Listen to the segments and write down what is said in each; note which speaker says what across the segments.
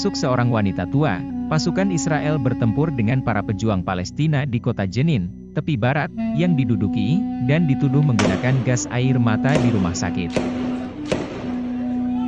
Speaker 1: termasuk seorang wanita tua. Pasukan Israel bertempur dengan para pejuang Palestina di kota Jenin, tepi barat, yang diduduki, dan dituduh menggunakan gas air mata di rumah sakit.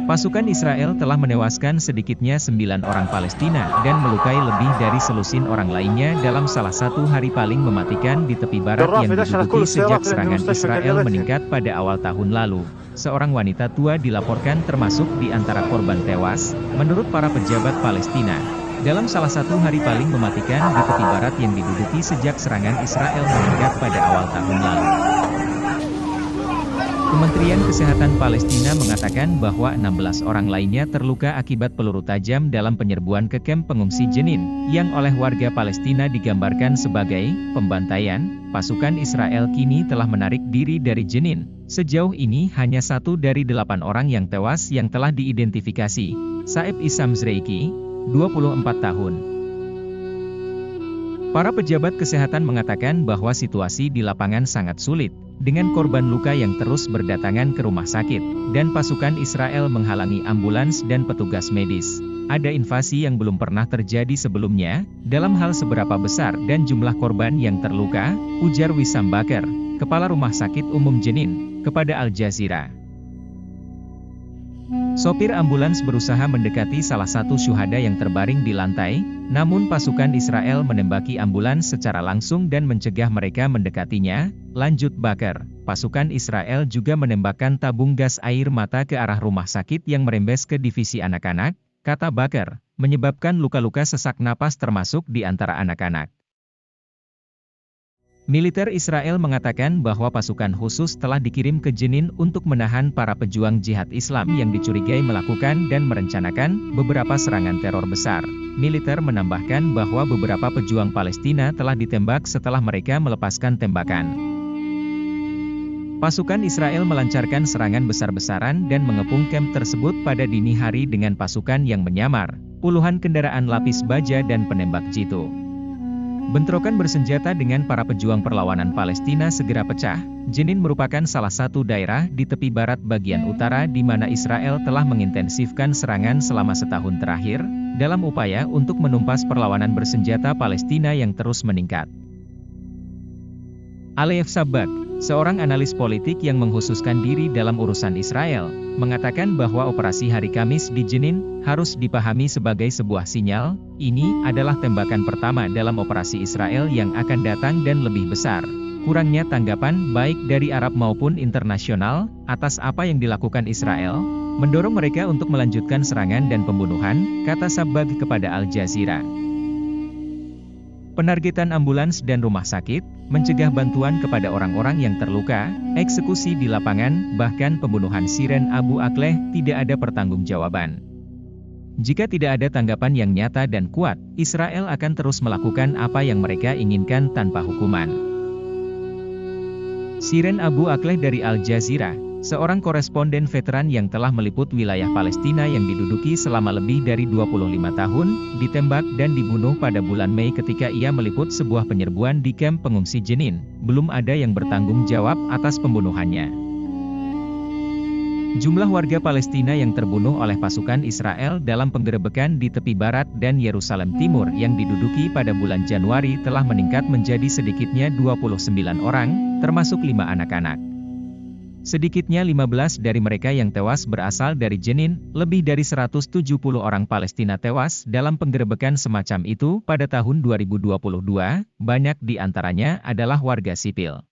Speaker 1: Pasukan Israel telah menewaskan sedikitnya 9 orang Palestina dan melukai lebih dari selusin orang lainnya dalam salah satu hari paling mematikan di tepi barat yang diduduki sejak serangan Israel meningkat pada awal tahun lalu. Seorang wanita tua dilaporkan termasuk di antara korban tewas, menurut para pejabat Palestina. Dalam salah satu hari paling mematikan di tepi barat yang diduduki sejak serangan Israel meningkat pada awal tahun lalu. Kementerian Kesehatan Palestina mengatakan bahwa 16 orang lainnya terluka akibat peluru tajam dalam penyerbuan ke kamp pengungsi Jenin, yang oleh warga Palestina digambarkan sebagai pembantaian. Pasukan Israel kini telah menarik diri dari Jenin. Sejauh ini hanya 1 dari 8 orang yang tewas yang telah diidentifikasi. Saeb Issam Zreiki, 24 tahun. Para pejabat kesehatan mengatakan bahwa situasi di lapangan sangat sulit, dengan korban luka yang terus berdatangan ke rumah sakit, dan pasukan Israel menghalangi ambulans dan petugas medis. Ada invasi yang belum pernah terjadi sebelumnya, dalam hal seberapa besar dan jumlah korban yang terluka, ujar Wissam Bakar, Kepala Rumah Sakit Umum Jenin, kepada Al Jazeera. Sopir ambulans berusaha mendekati salah satu syuhada yang terbaring di lantai, namun pasukan Israel menembaki ambulans secara langsung dan mencegah mereka mendekatinya, lanjut Bakar. Pasukan Israel juga menembakkan tabung gas air mata ke arah rumah sakit yang merembes ke divisi anak-anak, kata Bakar, menyebabkan luka-luka sesak napas termasuk di antara anak-anak. Militer Israel mengatakan bahwa pasukan khusus telah dikirim ke Jenin untuk menahan para pejuang jihad Islam yang dicurigai melakukan dan merencanakan beberapa serangan teror besar. Militer menambahkan bahwa beberapa pejuang Palestina telah ditembak setelah mereka melepaskan tembakan. Pasukan Israel melancarkan serangan besar-besaran dan mengepung kamp tersebut pada dini hari dengan pasukan yang menyamar, puluhan kendaraan lapis baja dan penembak jitu. Bentrokan bersenjata dengan para pejuang perlawanan Palestina segera pecah. Jenin merupakan salah satu daerah di tepi barat bagian utara di mana Israel telah mengintensifkan serangan selama setahun terakhir, dalam upaya untuk menumpas perlawanan bersenjata Palestina yang terus meningkat. Alef Sabbag, seorang analis politik yang mengkhususkan diri dalam urusan Israel, mengatakan bahwa operasi hari Kamis di Jenin harus dipahami sebagai sebuah sinyal. Ini adalah tembakan pertama dalam operasi Israel yang akan datang dan lebih besar. Kurangnya tanggapan baik dari Arab maupun internasional atas apa yang dilakukan Israel, mendorong mereka untuk melanjutkan serangan dan pembunuhan, kata Sabbag kepada Al Jazeera. Penargetan ambulans dan rumah sakit, mencegah bantuan kepada orang-orang yang terluka, eksekusi di lapangan, bahkan pembunuhan Shirin Abu Akleh tidak ada pertanggungjawaban. Jika tidak ada tanggapan yang nyata dan kuat, Israel akan terus melakukan apa yang mereka inginkan tanpa hukuman. Shirin Abu Akleh dari Al Jazeera, seorang koresponden veteran yang telah meliput wilayah Palestina yang diduduki selama lebih dari 25 tahun, ditembak dan dibunuh pada bulan Mei ketika ia meliput sebuah penyerbuan di kamp pengungsi Jenin. Belum ada yang bertanggung jawab atas pembunuhannya. Jumlah warga Palestina yang terbunuh oleh pasukan Israel dalam penggerebekan di tepi barat dan Yerusalem Timur yang diduduki pada bulan Januari telah meningkat menjadi sedikitnya 29 orang, termasuk 5 anak-anak. Sedikitnya 15 dari mereka yang tewas berasal dari Jenin. Lebih dari 170 orang Palestina tewas dalam penggerebekan semacam itu pada tahun 2022, banyak di antaranya adalah warga sipil.